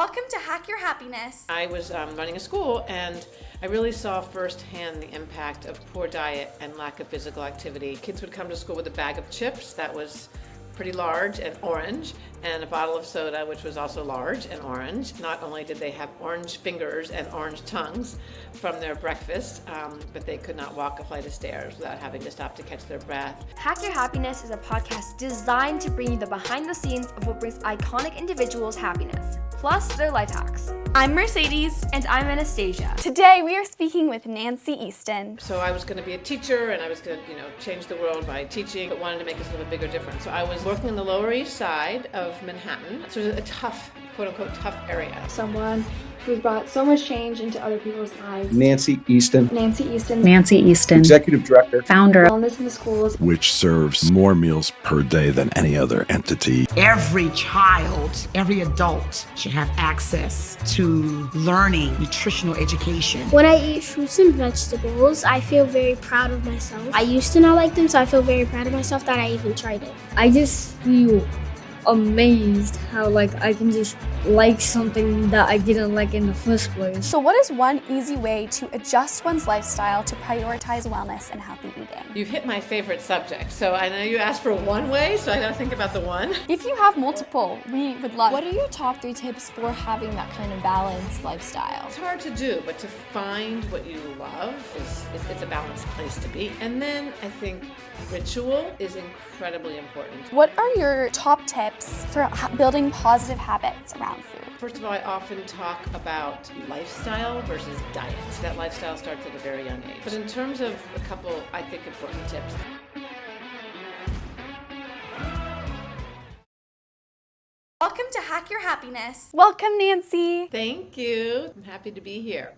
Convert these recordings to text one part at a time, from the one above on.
Welcome to Hack Your Happiness. I was running a school, and I really saw firsthand the impact of poor diet and lack of physical activity. Kids would come to school with a bag of chips that was pretty large and orange, and a bottle of soda, which was also large and orange. Not only did they have orange fingers and orange tongues from their breakfast, but they could not walk a flight of stairs without having to stop to catch their breath. Hack Your Happiness is a podcast designed to bring you the behind the scenes of what brings iconic individuals happiness, plus their life hacks. I'm Mercedes. And I'm Anastasia. Today we are speaking with Nancy Easton. So I was going to be a teacher, and I was going to, change the world by teaching, but wanted to make a sort of a bigger difference. So I was working on the Lower East Side of Manhattan. So it was a tough, quote-unquote, tough area. Someone who brought so much change into other people's lives. Nancy Easton. Nancy Easton. Nancy Easton. Executive Director. Founder. Wellness in the schools. Which serves more meals per day than any other entity. Every child, every adult should have access to learning, nutritional education. When I eat fruits and vegetables, I feel very proud of myself. I used to not like them, so I feel very proud of myself that I even tried it. I just feel amazed how I can just like something that I didn't like in the first place. So what is one easy way to adjust one's lifestyle to prioritize wellness and healthy eating? You've hit my favorite subject. So I know you asked for one way, so I got to think about the one. If you have multiple, we would love. What are your top 3 tips for having that kind of balanced lifestyle? It's hard to do, but to find what you love it's a balanced place to be. And then I think ritual is incredibly important. What are your top tips for building positive habits around food? First of all, I often talk about lifestyle versus diet. That lifestyle starts at a very young age. But in terms of a couple, I think, important tips. Welcome to Hack Your Happiness. Welcome, Nancy. Thank you. I'm happy to be here.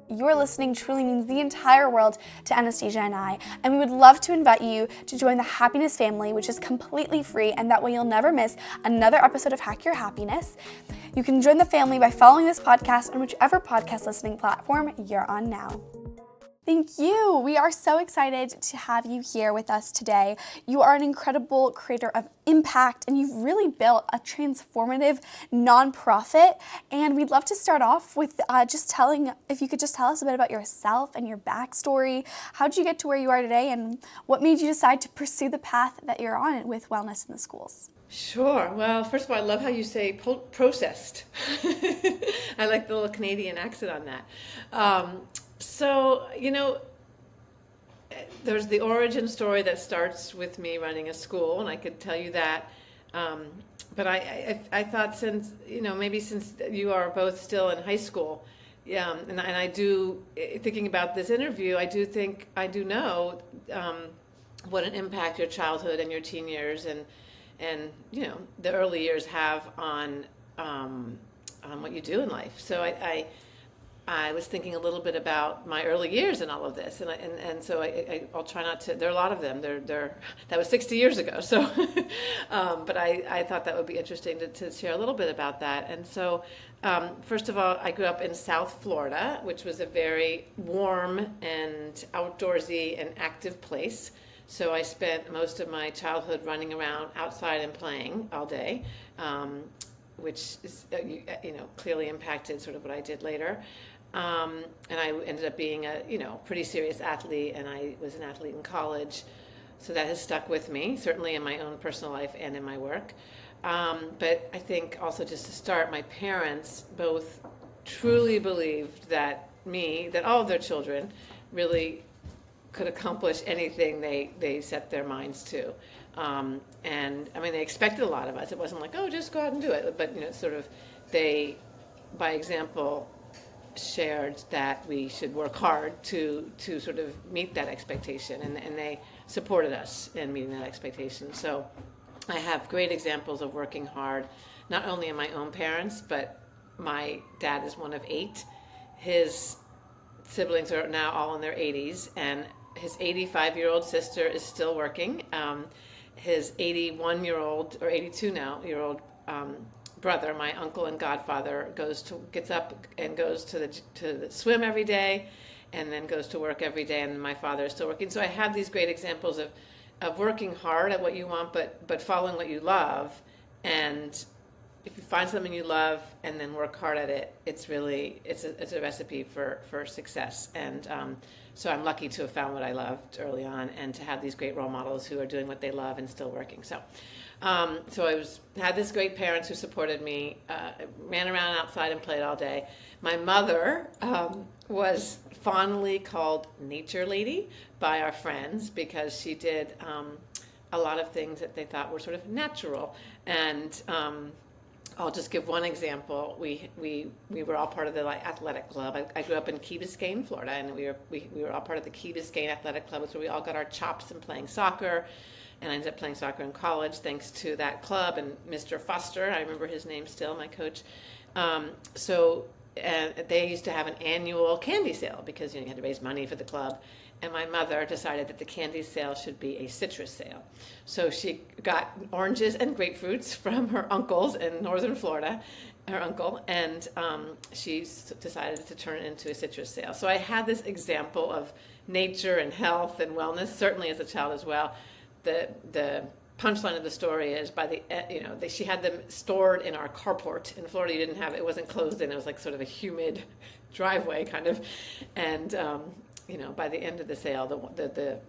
Your listening truly means the entire world to Anastasia and I, and we would love to invite you to join the Happiness family, which is completely free, and that way you'll never miss another episode of Hack Your Happiness. You can join the family by following this podcast on whichever podcast listening platform you're on now. Thank you. We are so excited to have you here with us today. You are an incredible creator of impact, and you've really built a transformative nonprofit. And we'd love to start off with if you could just tell us a bit about yourself and your backstory. How did you get to where you are today, and what made you decide to pursue the path that you're on with wellness in the schools? Sure. Well, first of all, I love how you say processed. I like the little Canadian accent on that. So, there's the origin story that starts with me running a school, and I could tell you that. But I thought since you are both still in high school, and I do, thinking about this interview, I do know what an impact your childhood and your teen years and the early years have on what you do in life. So I was thinking a little bit about my early years in all of this, and so I'll try not to. There are a lot of them. That was 60 years ago. So, but I thought that would be interesting to share a little bit about that. And so, first of all, I grew up in South Florida, which was a very warm and outdoorsy and active place. So I spent most of my childhood running around outside and playing all day, which is clearly impacted sort of what I did later. And I ended up being a pretty serious athlete, and I was an athlete in college, so that has stuck with me, certainly in my own personal life and in my work. But I think also, just to start, my parents both truly believed that all of their children really could accomplish anything they set their minds to. And I mean, they expected a lot of us. It wasn't like, oh, just go out and do it. But sort of, they, by example, shared that we should work hard to sort of meet that expectation, and they supported us in meeting that expectation. So I have great examples of working hard, not only in my own parents, but my dad is one of 8. His siblings are now all in their 80s, and his 85-year-old sister is still working. His 81-year-old, or 82 now, year old brother, my uncle and godfather, gets up and goes to the swim every day, and then goes to work every day, and my father is still working. So I have these great examples of working hard at what you want, but following what you love, and if you find something you love and then work hard at it, it's a recipe for success. And so I'm lucky to have found what I loved early on, and to have these great role models who are doing what they love and still working. So had this great parents who supported me, ran around outside and played all day. My mother was fondly called Nature Lady by our friends, because she did a lot of things that they thought were sort of natural. And I'll just give one example. We were all part of the athletic club. I grew up in Key Biscayne, Florida, and we were all part of the Key Biscayne Athletic Club. So we all got our chops in playing soccer, and I ended up playing soccer in college thanks to that club and Mr. Foster. I remember his name still, my coach. And they used to have an annual candy sale, because you had to raise money for the club. And my mother decided that the candy sale should be a citrus sale. So she got oranges and grapefruits from her uncles in northern Florida, her uncle, and she decided to turn it into a citrus sale. So I had this example of nature and health and wellness, certainly as a child as well. The punchline of the story is, she had them stored in our carport. In Florida, you didn't have it wasn't closed in. It was like sort of a humid driveway kind of, and by the end of the sale, the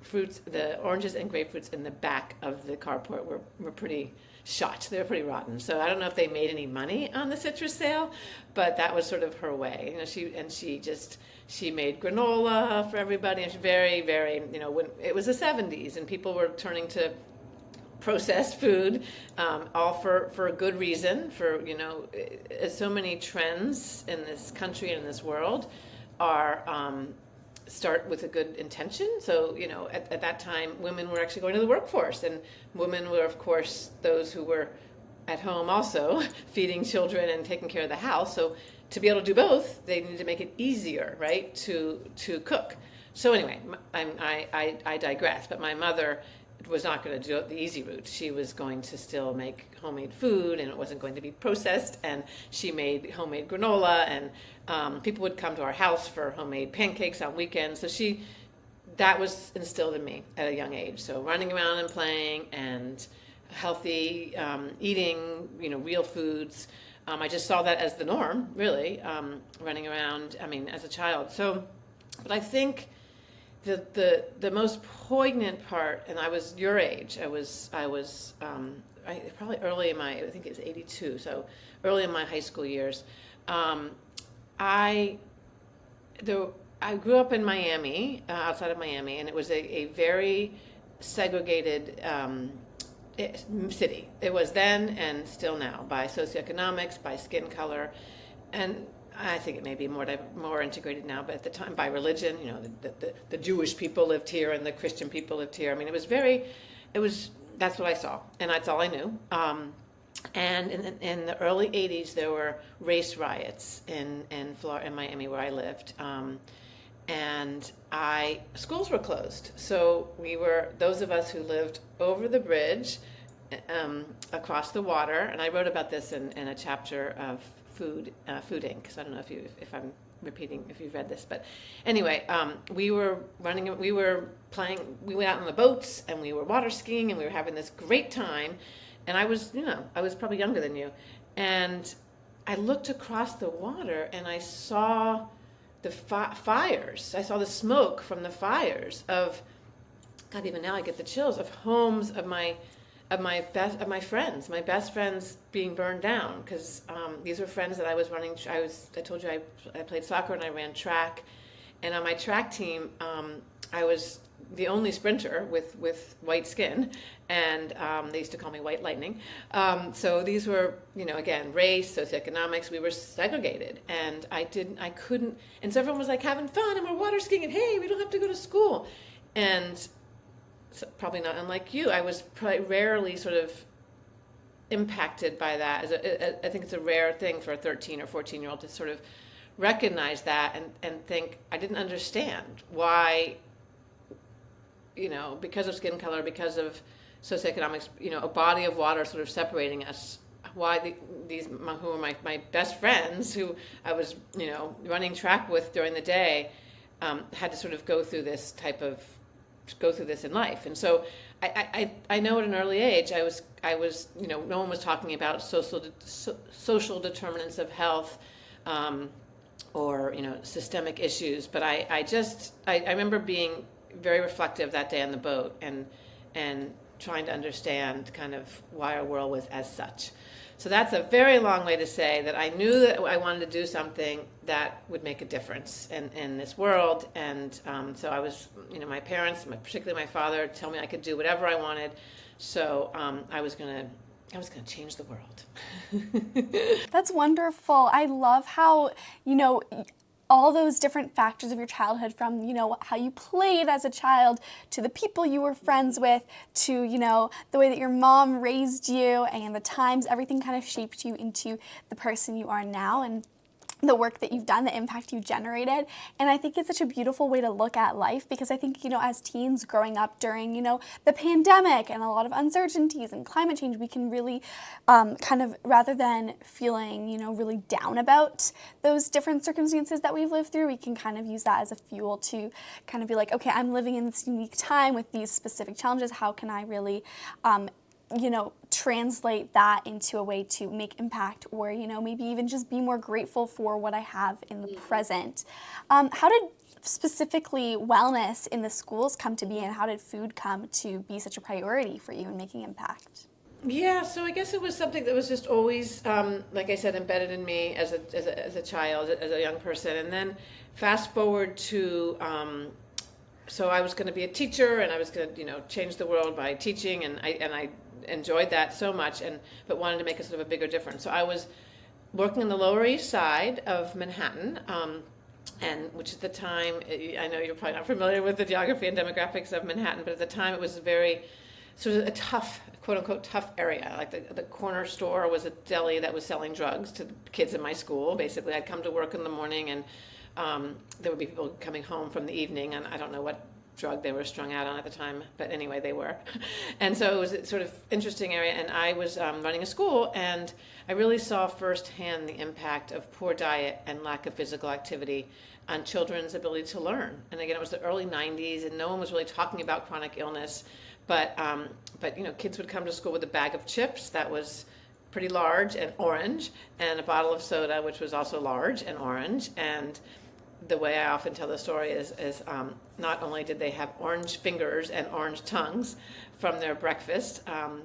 fruits, the oranges and grapefruits in the back of the carport were pretty shot. They were pretty rotten. So I don't know if they made any money on the citrus sale, but that was sort of her way. She made granola for everybody. And she very, very, when it was the 70s and people were turning to processed food, all for a good reason. So many trends in this country and in this world are start with a good intention. So, at that time, women were actually going to the workforce, and women were, of course, those who were at home also feeding children and taking care of the house. So to be able to do both, they needed to make it easier, right, to cook. So anyway, I digress, but my mother was not going to do the easy route. She was going to still make homemade food, and it wasn't going to be processed, and she made homemade granola, and people would come to our house for homemade pancakes on weekends. So that was instilled in me at a young age. So running around and playing, and healthy eating, real foods. I just saw that as the norm, really, running around, as a child. So, but I think the most poignant part, and I was your age, I was probably early in I think it was 82, so early in my high school years. I grew up in Miami, outside of Miami, and it was a very segregated city. It was then and still now, by socioeconomics, by skin color, and I think it may be more integrated now, but at the time by religion. The Jewish people lived here and the Christian people lived here. That's what I saw, and that's all I knew. And in the early 80s, there were race riots in Florida, in Miami, where I lived. And schools were closed. So those of us who lived over the bridge, across the water, and I wrote about this in a chapter of Food Inc. So I don't know if I'm repeating, if you've read this, but anyway, we were playing, we went out on the boats, and we were water skiing, and we were having this great time. And I was probably younger than you, and I looked across the water, and I saw the fires. I saw the smoke from the fires of, God, even now I get the chills, of homes of my friends, my best friends being burned down, because these were friends that I was running. I told you I played soccer and I ran track, and on my track team, I was the only sprinter with white skin, and they used to call me White Lightning. So these were, again, race, socioeconomics. We were segregated, and I couldn't. And so everyone was like having fun, and we're water skiing, and hey, we don't have to go to school, and. So probably not unlike you, I was rarely sort of impacted by that. I think it's a rare thing for a 13 or 14-year-old to sort of recognize that and think, I didn't understand why, because of skin color, because of socioeconomics, a body of water sort of separating us, why these who were my best friends, who I was, running track with during the day, had to sort of go through this type of go through this in life. And so I know at an early age, I was, no one was talking about social determinants of health, or, systemic issues. But I remember being very reflective that day on the boat and trying to understand kind of why our world was as such. So that's a very long way to say that I knew that I wanted to do something that would make a difference in this world. And so I was, my parents, particularly my father, tell me I could do whatever I wanted. So I was gonna change the world. That's wonderful. I love how, all those different factors of your childhood, from, how you played as a child, to the people you were friends with, to, the way that your mom raised you, and the times everything kind of shaped you into the person you are now, and the work that you've done, the impact you've generated. And I think it's such a beautiful way to look at life, because I think, as teens growing up during, the pandemic and a lot of uncertainties and climate change, we can really kind of, rather than feeling, really down about those different circumstances that we've lived through, we can kind of use that as a fuel to kind of be like, okay, I'm living in this unique time with these specific challenges. How can I really translate that into a way to make impact, or, maybe even just be more grateful for what I have in the present. How did specifically wellness in the schools come to be, and how did food come to be such a priority for you in making impact? Yeah, so I guess it was something that was just always, like I said, embedded in me as a child, as a young person. And then fast forward to, so I was going to be a teacher, and I was going to, change the world by teaching, and I enjoyed that so much, but wanted to make a sort of a bigger difference. So I was working on the Lower East Side of Manhattan, and which at the time, I know you're probably not familiar with the geography and demographics of Manhattan, but at the time it was very sort of a tough, quote unquote, tough area. Like the corner store was a deli that was selling drugs to the kids in my school. Basically, I'd come to work in the morning, and there would be people coming home from the evening, and I don't know what drug they were strung out on at the time, but anyway, they were. And so it was a sort of interesting area, and I was running a school, and I really saw firsthand the impact of poor diet and lack of physical activity on children's ability to learn. And again, it was the early 90s, and no one was really talking about chronic illness, but kids would come to school with a bag of chips that was pretty large and orange, and a bottle of soda, which was also large and orange. And the way I often tell the story is not only did they have orange fingers and orange tongues from their breakfast,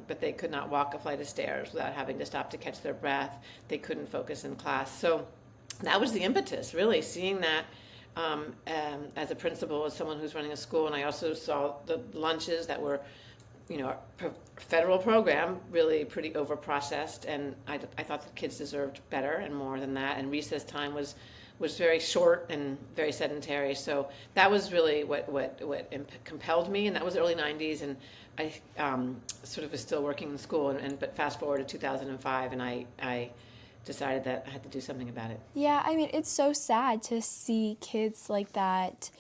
but they could not walk a flight of stairs without having to stop to catch their breath. They couldn't focus in class. So that was the impetus, really, seeing that as a principal, as someone who's running a school. And I also saw the lunches that were, a federal program, really pretty over-processed. And I thought that kids deserved better and more than that. And recess time was very short and very sedentary. So that was really what compelled me, and that was the early 90s, and I sort of was still working in school, but fast forward to 2005, and I decided that I had to do something about it. Yeah, I mean, it's so sad to see kids like that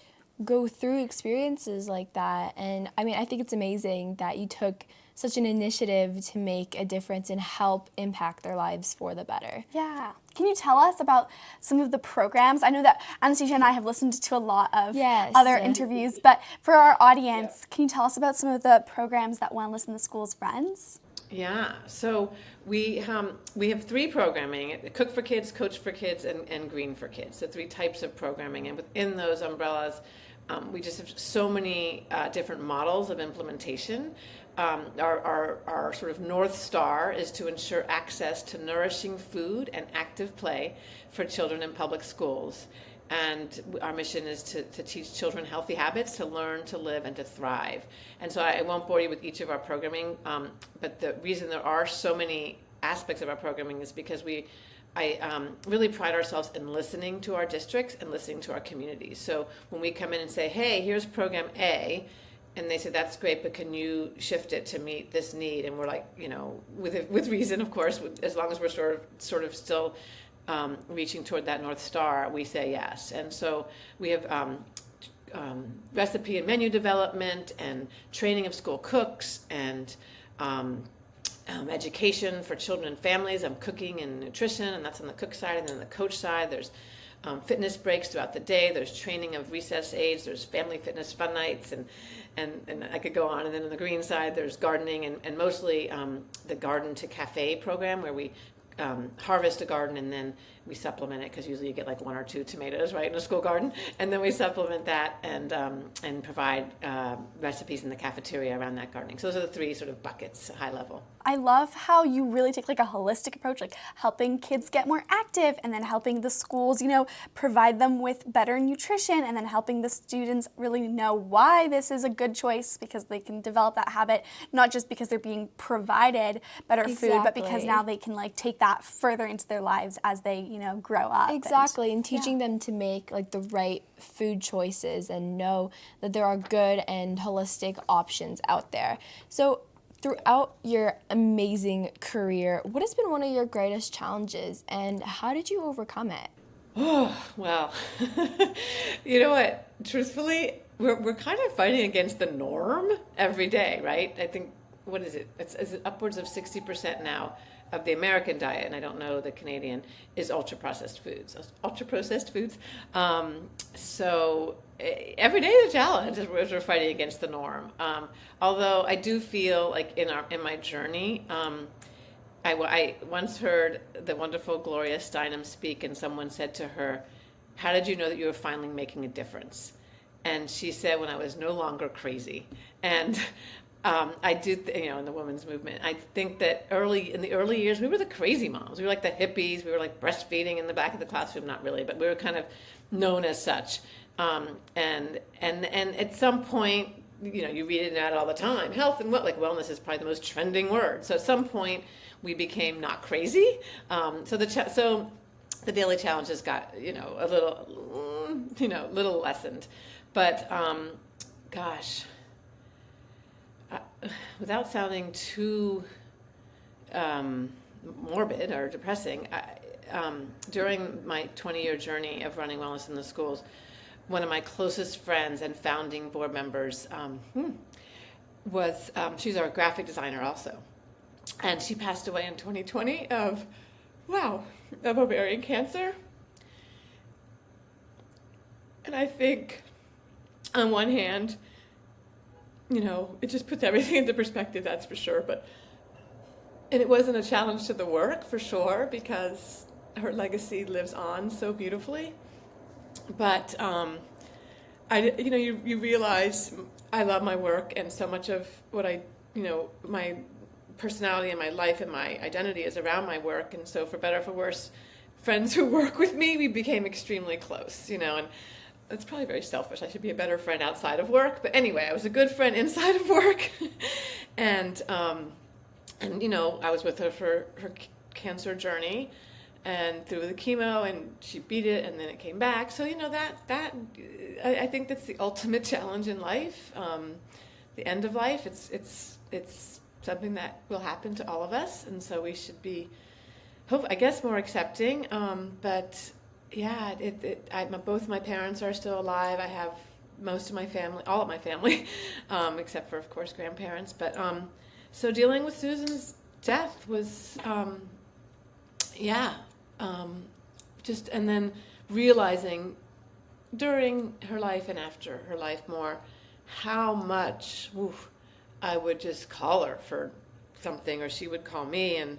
go through experiences like that. And I mean, I think it's amazing that you took such an initiative to make a difference and help impact their lives for the better. Yeah. Can you tell us about some of the programs? I know that Anastasia and I have listened to a lot of other interviews, but for our audience, can you tell us about some of the programs that Wellness in the Schools runs? Yeah, so we have three programming: Cook for Kids, Coach for Kids, and Green for Kids. So three types of programming, and within those umbrellas, we just have so many different models of implementation. Our sort of North Star is to ensure access to nourishing food and active play for children in public schools. And our mission is to teach children healthy habits, to learn, to live, and to thrive. And so I won't bore you with each of our programming, but the reason there are so many aspects of our programming is because I really pride ourselves in listening to our districts and listening to our communities. So when we come in and say, hey, here's program A, and they say, that's great, but can you shift it to meet this need? And we're like, with reason, of course, as long as we're sort of still reaching toward that North Star, we say yes. And so we have recipe and menu development and training of school cooks and education for children and families. I'm cooking and nutrition, and that's on the cook side. And then on the coach side, there's fitness breaks throughout the day. There's training of recess aides. There's family fitness fun nights, and I could go on. And then on the green side, there's gardening, and mostly the garden to cafe program, where we harvest a garden and then we supplement it, because usually you get like 1 or 2 tomatoes, right, in a school garden, and then we supplement that and provide recipes in the cafeteria around that gardening. So those are the 3 sort of buckets, high level. I love how you really take like a holistic approach, like helping kids get more active, and then helping the schools, provide them with better nutrition, and then helping the students really know why this is a good choice, because they can develop that habit, not just because they're being provided better food, but because now they can like take that further into their lives as they, grow up. Exactly, and teaching them to make like the right food choices and know that there are good and holistic options out there. So throughout your amazing career, what has been one of your greatest challenges, and how did you overcome it? Oh, well, you know what? Truthfully, we're kind of fighting against the norm every day, right? I think, what is it? It's upwards of 60% now of the American diet, and I don't know the Canadian, is ultra-processed foods. So every day is a challenge as we're fighting against the norm. Although I do feel like in my journey, I once heard the wonderful Gloria Steinem speak, and someone said to her, "How did you know that you were finally making a difference?" And she said, "When I was no longer crazy." And I do, in the women's movement, I think that in the early years, we were the crazy moms. We were like the hippies. We were like breastfeeding in the back of the classroom, not really, but we were kind of known as such. And at some point, you read it out all the time. Health and wellness is probably the most trending word. So at some point, we became not crazy. So the daily challenges got a little lessened, but gosh. Without sounding too morbid or depressing, during my 20-year journey of running wellness in the schools, one of my closest friends and founding board members was, she's our graphic designer also, and she passed away in 2020 of ovarian cancer. And I think, on one hand, it just puts everything into perspective, that's for sure. And it wasn't a challenge to the work, for sure, because her legacy lives on so beautifully. But you realize I love my work, and so much of what my personality and my life and my identity is around my work. And so, for better or for worse, friends who work with me, we became extremely close. And it's probably very selfish. I should be a better friend outside of work. But anyway, I was a good friend inside of work. and I was with her for her cancer journey and through the chemo, and she beat it, and then it came back. So, I think that's the ultimate challenge in life. The end of life, it's something that will happen to all of us. And so we should be, more accepting. But yeah, both my parents are still alive. I have most of my family, all of my family, except for, of course, grandparents. But so dealing with Susan's death was, and then realizing during her life and after her life more how much I would just call her for something, or she would call me, and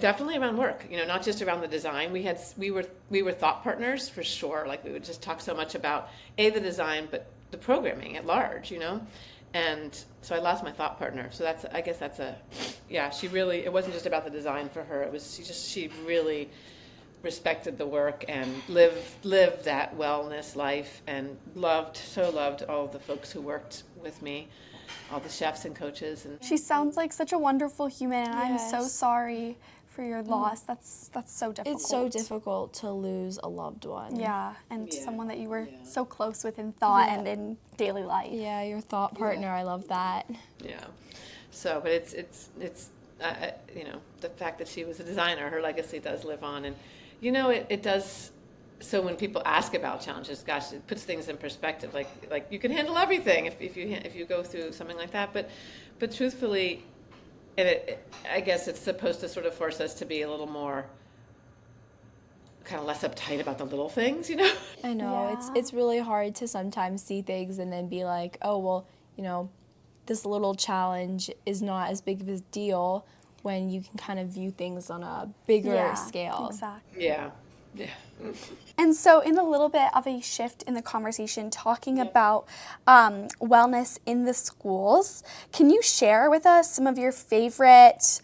definitely around work, not just around the design. We were thought partners for sure. Like, we would just talk so much about the design, but the programming at large, And so I lost my thought partner. So she really, it wasn't just about the design for her. It was she really respected the work and lived that wellness life, and loved all the folks who worked with me, all the chefs and coaches. And she sounds like such a wonderful human, and I'm so sorry for your loss. That's so difficult. It's so difficult to lose a loved one. Yeah, and someone that you were so close with in thought and in daily life. Yeah, your thought partner. I love that. Yeah. So, but it's the fact that she was a designer, her legacy does live on, and it does. So when people ask about challenges, gosh, it puts things in perspective. Like you can handle everything if you go through something like that. But truthfully, I guess it's supposed to sort of force us to be a little more kind of less uptight about the little things, you know? I know, Yeah. it's really hard to sometimes see things and then be like, oh, well, you know, this little challenge is not as big of a deal when you can kind of view things on a bigger scale. Exactly. Yeah. Yeah. And so, in a little bit of a shift in the conversation, talking about wellness in the schools, can you share with us some of your favorite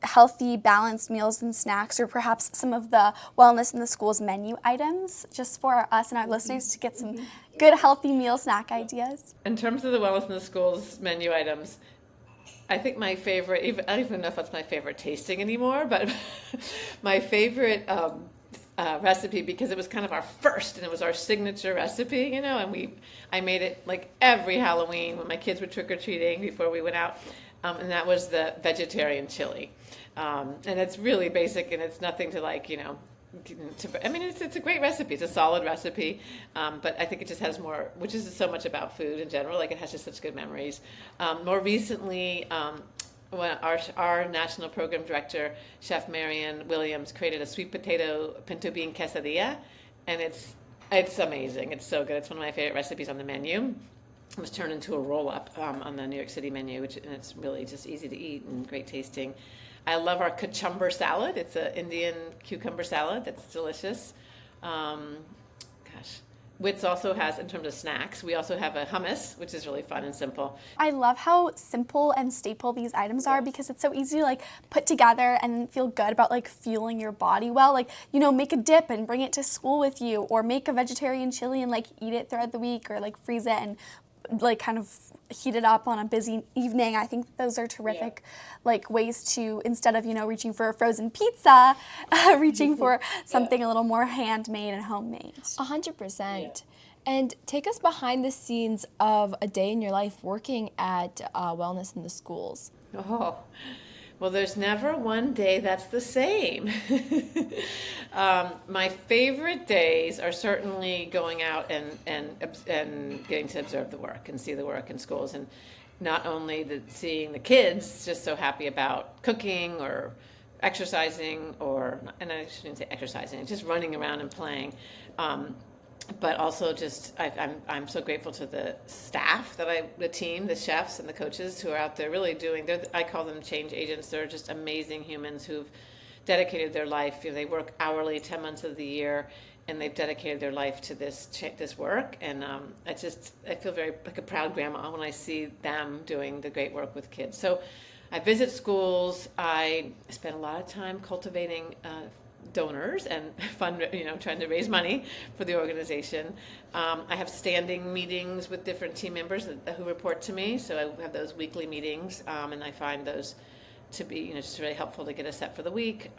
healthy, balanced meals and snacks, or perhaps some of the wellness in the schools menu items, just for us and our listeners to get some good, healthy meal snack ideas? In terms of the wellness in the schools menu items, I think my favorite, I don't even know if that's my favorite tasting anymore, but my favorite recipe, because it was kind of our first and it was our signature recipe, you know, and I made it like every Halloween when my kids were trick-or-treating before we went out, and that was the vegetarian chili. And it's really basic and it's nothing to like, you know, I mean, it's a great recipe. It's a solid recipe, but I think it just has more, which is so much about food in general. Like it has just such good memories. More recently, when our national program director, Chef Marianne Williams, created a sweet potato pinto bean quesadilla, and it's amazing. It's so good. It's one of my favorite recipes on the menu. It was turned into a roll-up on the New York City menu, and it's really just easy to eat and great tasting. I love our cucumber salad. It's an Indian cucumber salad that's delicious. WITS also has, in terms of snacks, we also have a hummus, which is really fun and simple. I love how simple and staple these items are because it's so easy to like put together and feel good about like fueling your body well. Like, you know, make a dip and bring it to school with you, or make a vegetarian chili and like eat it throughout the week, or like freeze it and like kind of heat it up on a busy evening. I think those are terrific like ways to, instead of, you know, reaching for a frozen pizza, reaching for something a little more handmade and homemade. 100%. And take us behind the scenes of a day in your life working at Wellness in the Schools. Oh, well, there's never one day that's the same. My favorite days are certainly going out and getting to observe the work and see the work in schools, and not only seeing the kids just so happy about cooking or exercising, and I shouldn't say exercising, just running around and playing. But also just, I'm so grateful to the staff the team, the chefs and the coaches who are out there really I call them change agents. They're just amazing humans who've dedicated their life. You know, they work hourly 10 months of the year, and they've dedicated their life to this work. And I feel very like a proud grandma when I see them doing the great work with kids. So I visit schools. I spend a lot of time cultivating donors and trying to raise money for the organization. I have standing meetings with different team members who report to me, so I have those weekly meetings, and I find those to be just really helpful to get us set for the week.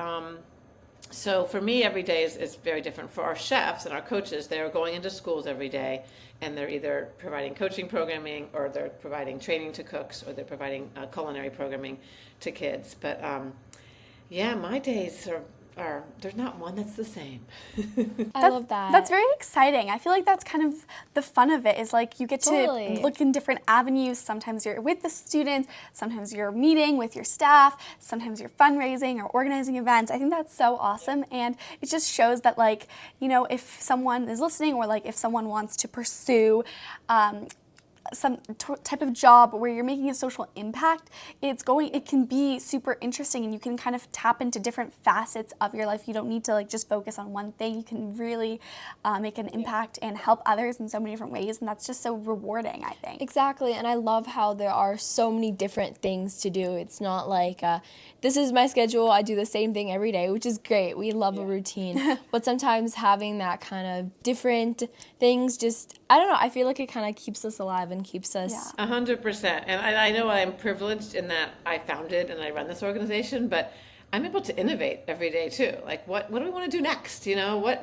So for me, every day is very different. For our chefs and our coaches, they are going into schools every day, and they're either providing coaching programming, or they're providing training to cooks, or they're providing culinary programming to kids. But my days are there's not one that's the same. I love that. That's very exciting. I feel like that's kind of the fun of it, is like you get to look in different avenues. Sometimes you're with the students, sometimes you're meeting with your staff, sometimes you're fundraising or organizing events. I think that's so awesome, and it just shows that, like, you know, if someone is listening, or like if someone wants to pursue some type of job where you're making a social impact, it can be super interesting, and you can kind of tap into different facets of your life. You don't need to like just focus on one thing. You can really make an impact and help others in so many different ways, and that's just so rewarding, I think. Exactly, and I love how there are so many different things to do. It's not like, this is my schedule, I do the same thing every day, which is great. We love a routine, but sometimes having that kind of different things just, I don't know, I feel like it kind of keeps us alive and keeps us... 100%. And I know I'm privileged in that I founded and I run this organization, but I'm able to innovate every day too. Like, what do we want to do next? You know, what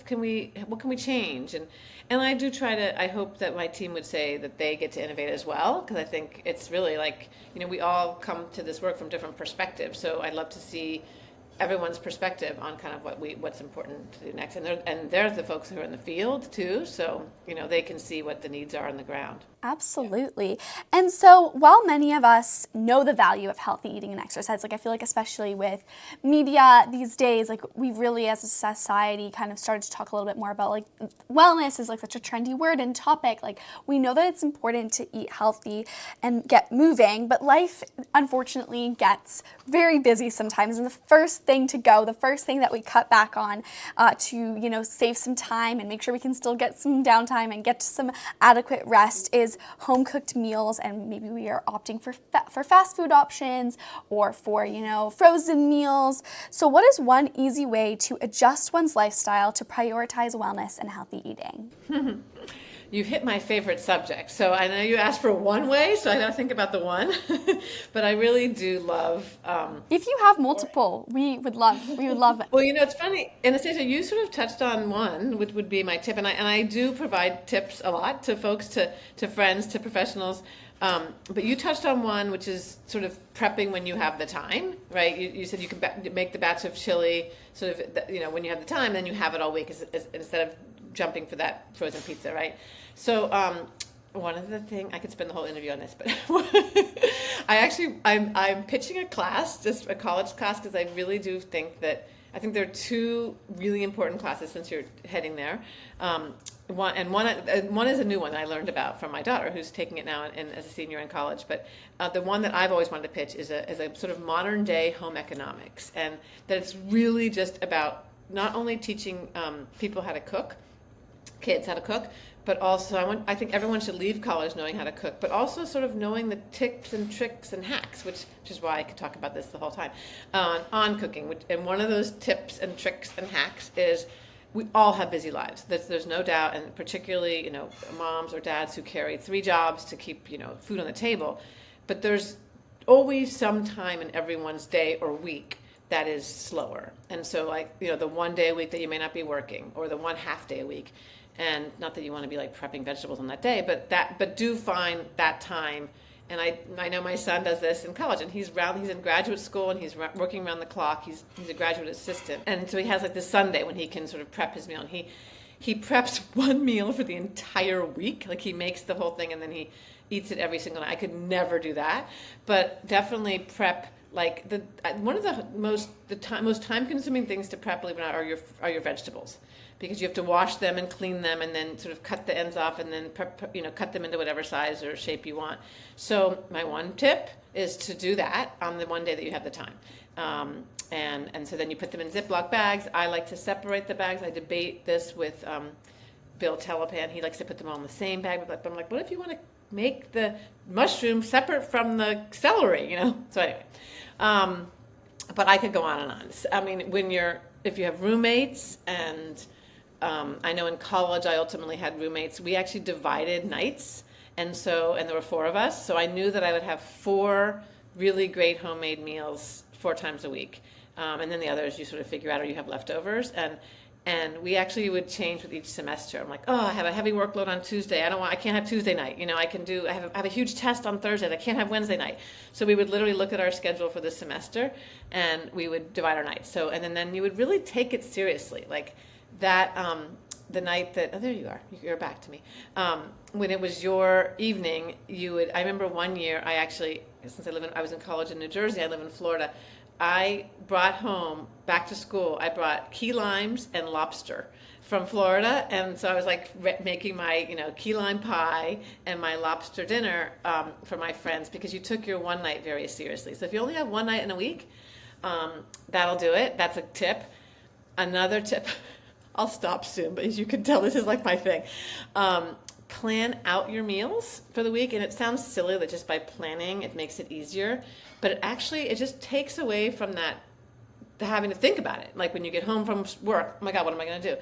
can we change? And I do try to, I hope that my team would say that they get to innovate as well, because I think it's really like, we all come to this work from different perspectives. So I'd love to see everyone's perspective on kind of what's important to do next. And they're the folks who are in the field too, so they can see what the needs are on the ground. Absolutely. And so while many of us know the value of healthy eating and exercise, like I feel like especially with media these days, like we really as a society kind of started to talk a little bit more about like wellness is like such a trendy word and topic. Like we know that it's important to eat healthy and get moving, but life unfortunately gets very busy sometimes. And the first thing to go, the first thing that we cut back on to, save some time and make sure we can still get some downtime and get to some adequate rest is home cooked meals. And maybe we are opting for fast food options or for, frozen meals. So what is one easy way to adjust one's lifestyle to prioritize wellness and healthy eating? You hit my favorite subject. So I know you asked for one way, so I got to think about the one. But I really do love. If you have multiple, we would love it. Well, it's funny, Anastasia, you sort of touched on one, which would be my tip, and I do provide tips a lot to folks, to friends, to professionals. But you touched on one, which is sort of prepping when you have the time, right? You said you can make the batch of chili sort of, when you have the time, then you have it all week instead of jumping for that frozen pizza, right? So one of the things, I could spend the whole interview on this, but I'm pitching a class, just a college class, because I really do think that, I think there are two really important classes since you're heading there. One is a new one that I learned about from my daughter, who's taking it now as a senior in college. But the one that I've always wanted to pitch is a sort of modern day home economics, and that it's really just about not only teaching people how to cook, kids how to cook, but also I think everyone should leave college knowing how to cook, but also sort of knowing the tips and tricks and hacks, which is why I could talk about this the whole time, on cooking. And one of those tips and tricks and hacks is we all have busy lives. There's no doubt, and particularly, moms or dads who carry 3 jobs to keep, food on the table. But there's always some time in everyone's day or week that is slower. And so the one day a week that you may not be working, or the one half day a week. And not that you want to be prepping vegetables on that day, but do find that time. And I know my son does this in college, and he's in graduate school, and he's working around the clock. He's a graduate assistant, and so he has this Sunday when he can sort of prep his meal. And he preps one meal for the entire week. He makes the whole thing, and then he eats it every single night. I could never do that, but definitely prep. One of the most time-consuming things to prep, believe it or not, are your vegetables, because you have to wash them and clean them, and then sort of cut the ends off, and then cut them into whatever size or shape you want. So my one tip is to do that on the one day that you have the time, and so then you put them in Ziploc bags. I like to separate the bags. I debate this with Bill Telepan. He likes to put them all in the same bag, but I'm like, what if you want to make the mushroom separate from the celery? So anyway. But I could go on and on. I mean, if you have roommates, and I know in college I ultimately had roommates, we actually divided nights, and there were 4 of us, so I knew that I would have 4 really great homemade meals 4 times a week, and then the others you sort of figure out, or you have leftovers, and we actually would change with each semester. I'm like, I have a heavy workload on Tuesday. I can't have Tuesday night. I have a huge test on Thursday. I can't have Wednesday night. So we would literally look at our schedule for the semester, and we would divide our nights. So, and then you would really take it seriously. The night that, there you are, you're back to me. When it was your evening, I remember one year, since I was in college in New Jersey, I live in Florida, I brought home, back to school, I brought key limes and lobster from Florida. And so I was making my, key lime pie and my lobster dinner for my friends, because you took your one night very seriously. So if you only have one night in a week, that'll do it. That's a tip. Another tip, I'll stop soon, but as you can tell, this is my thing. Plan out your meals for the week, and it sounds silly that just by planning it makes it easier, but it just takes away from that, having to think about it. When you get home from work, oh my God, what am I going to do?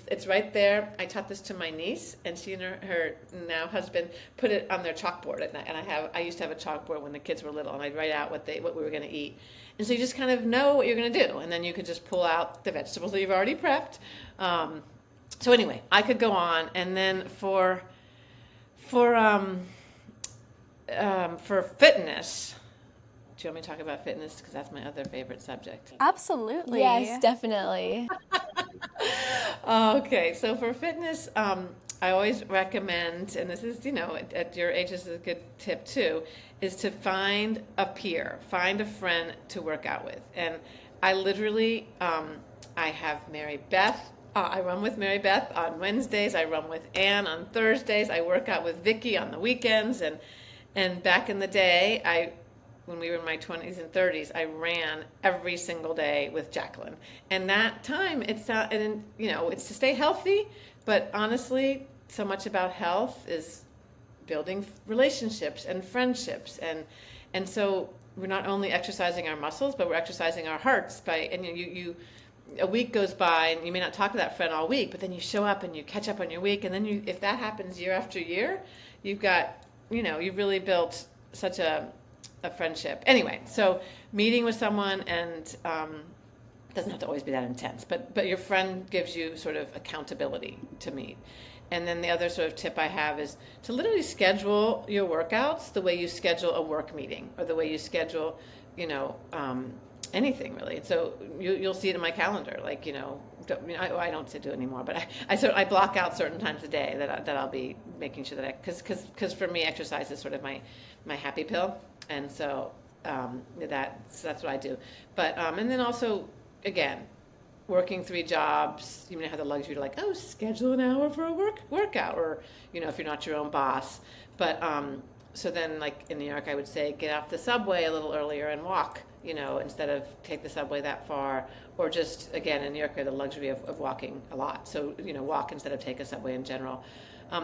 It's right there. I taught this to my niece, and she and her now husband put it on their chalkboard at night. And I used to have a chalkboard when the kids were little, and I'd write out what we were going to eat. And so you just kind of know what you're going to do, and then you could just pull out the vegetables that you've already prepped. So anyway, I could go on, and then for fitness, Do you want me to talk about fitness? Because that's my other favorite subject. Absolutely. Yes, definitely. Okay, so for fitness, I always recommend, and this is, at your age, this is a good tip too, is to find a peer, find a friend to work out with. And I literally, I have Mary Beth. I run with Mary Beth on Wednesdays. I run with Ann on Thursdays. I work out with Vicky on the weekends. And back in the day, when we were in my 20s and 30s, I ran every single day with Jacqueline. And that time, it's to stay healthy, but honestly, so much about health is building relationships and friendships. And so we're not only exercising our muscles, but we're exercising our hearts a week goes by and you may not talk to that friend all week, but then you show up and you catch up on your week. And then if that happens year after year, you've got, you've really built such a friendship. Anyway, so meeting with someone and doesn't have to always be that intense, but your friend gives you sort of accountability to meet. And then the other sort of tip I have is to literally schedule your workouts the way you schedule a work meeting or the way you schedule, anything really. So you'll see it in my calendar. Like, I don't do it anymore, but I block out certain times a day that I'll be making sure that because for me, exercise is sort of my happy pill. And so that's what I do. But and then also, again, working 3 jobs, you may have the luxury to schedule an hour for a workout, or if you're not your own boss. But so then, like in New York, I would say get off the subway a little earlier and walk, instead of take the subway that far, or just, again, in New York, I have the luxury of walking a lot. So, walk instead of take a subway in general.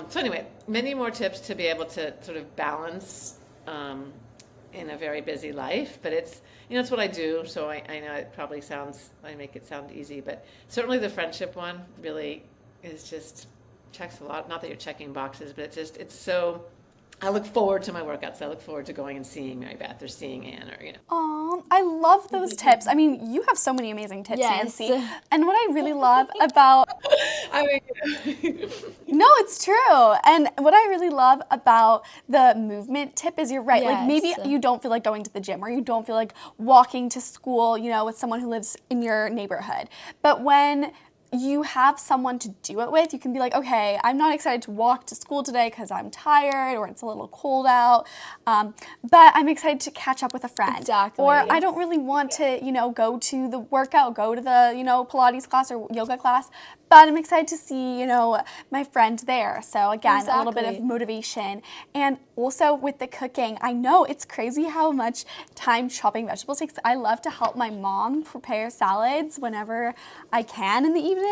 So anyway, many more tips to be able to sort of balance in a very busy life, but it's what I do. So I know it probably I make it sound easy, but certainly the friendship one really is just checks a lot. Not that you're checking boxes, but it's so. I look forward to my workouts. I look forward to going and seeing Mary Beth or seeing Ann or Aw, I love those tips. I mean, you have so many amazing tips, Yes. Nancy. And what I really love about No, it's true. And what I really love about the movement tip is you're right. Like maybe Yes. you don't feel like going to the gym or you don't feel like walking to school, with someone who lives in your neighborhood. But when you have someone to do it with, you can be like, okay, I'm not excited to walk to school today because I'm tired or it's a little cold out, but I'm excited to catch up with a friend. Exactly. Or I don't really want to, go to the workout, go to the, Pilates class or yoga class, but I'm excited to see, my friend there. So again, a little bit of Exactly. motivation. And also with the cooking, I know it's crazy how much time chopping vegetables takes. I love to help my mom prepare salads whenever I can in the evenings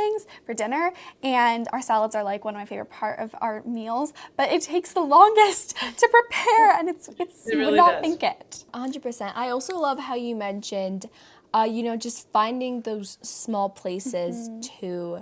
for dinner. And our salads are like one of my favorite part of our meals, but it takes the longest to prepare and it's you really would not does. think it. 100%. I also love how you mentioned, just finding those small places to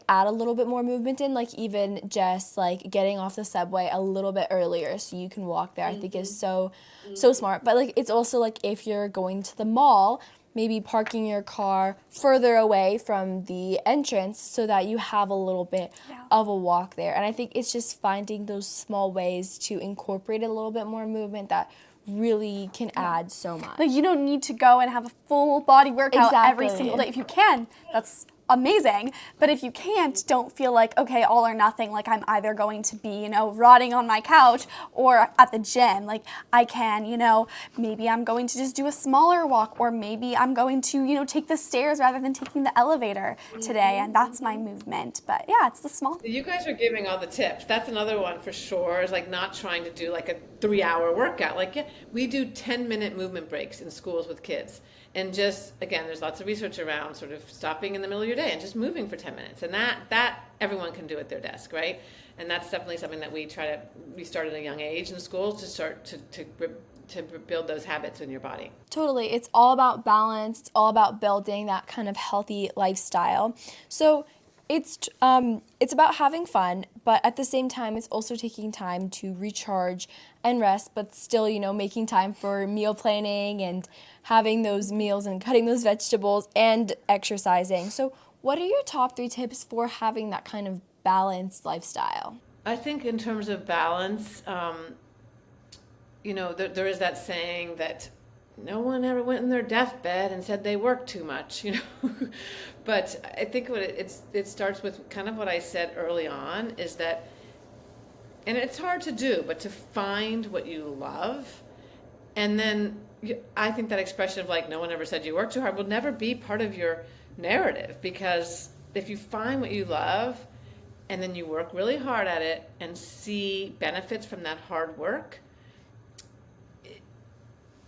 add a little bit more movement in, even just getting off the subway a little bit earlier so you can walk there. I think is so smart. But it's also if you're going to the mall, maybe parking your car further away from the entrance so that you have a little bit of a walk there. And I think it's just finding those small ways to incorporate a little bit more movement that really can add so much. You don't need to go and have a full body workout every Exactly. single day. If you can, that's amazing. But if you can't, don't feel like, okay, all or nothing, I'm either going to be, rotting on my couch or at the gym. I can, maybe I'm going to just do a smaller walk, or maybe I'm going to, take the stairs rather than taking the elevator today. And that's my movement. But yeah, it's the small. You guys are giving all the tips. That's another one for sure, is not trying to do a 3-hour workout. We do 10-minute movement breaks in schools with kids. And just, again, there's lots of research around sort of stopping in the middle of your day and just moving for 10 minutes. And that everyone can do at their desk, right? And that's definitely something that we start at a young age in schools to start to build those habits in your body. Totally. It's all about balance. It's all about building that kind of healthy lifestyle. So it's about having fun, but at the same time, it's also taking time to recharge and rest, but still, making time for meal planning and having those meals and cutting those vegetables and exercising. So what are your top 3 tips for having that kind of balanced lifestyle? I think in terms of balance, there is that saying that no one ever went in their deathbed and said they worked too much, But I think it starts with kind of what I said early on, is that, and it's hard to do, but to find what you love. And then I think that expression of like, no one ever said you work too hard will never be part of your narrative, because if you find what you love and then you work really hard at it and see benefits from that hard work,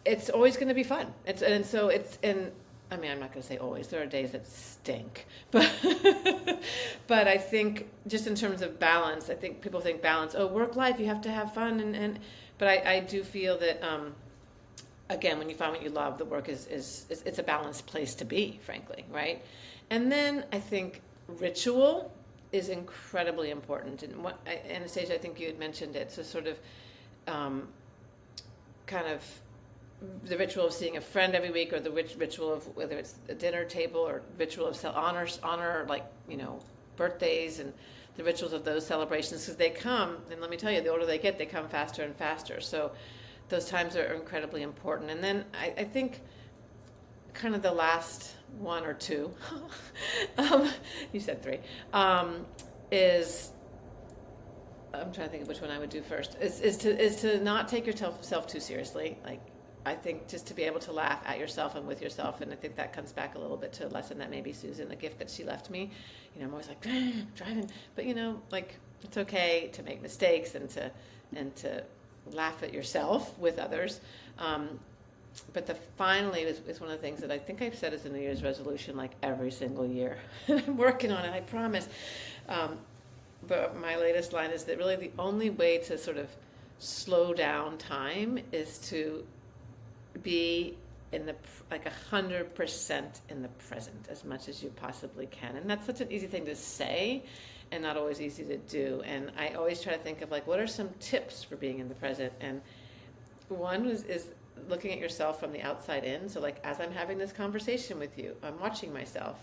it's always going to be fun. I mean, I'm not going to say always. There are days that stink, but I think just in terms of balance, I think people think balance. Oh, work life, you have to have fun, but I do feel that again, when you find what you love, the work is it's a balanced place to be, frankly, right? And then I think ritual is incredibly important. And Anastasia, I think you had mentioned it. So sort of kind of the ritual of seeing a friend every week, or the ritual of whether it's a dinner table, or ritual of honor, like, birthdays, and the rituals of those celebrations, because they come, and let me tell you, the older they get, they come faster and faster. So those times are incredibly important. And then I think kind of the last one or two, you said three, is, I'm trying to think of which one I would do first, is to not take yourself too seriously. Like, I think just to be able to laugh at yourself and with yourself, and I think that comes back a little bit to a lesson that maybe Susan, the gift that she left me. I'm always like driving, but like, it's okay to make mistakes and to laugh at yourself with others. But finally is one of the things that I think I've said as a New Year's resolution, like every single year. I'm working on it, I promise. But my latest line is that really the only way to sort of slow down time is to be in 100% in the present as much as you possibly can. And that's such an easy thing to say and not always easy to do. And I always try to think of, like, what are some tips for being in the present? And one is looking at yourself from the outside in. So, like, as I'm having this conversation with you, I'm watching myself,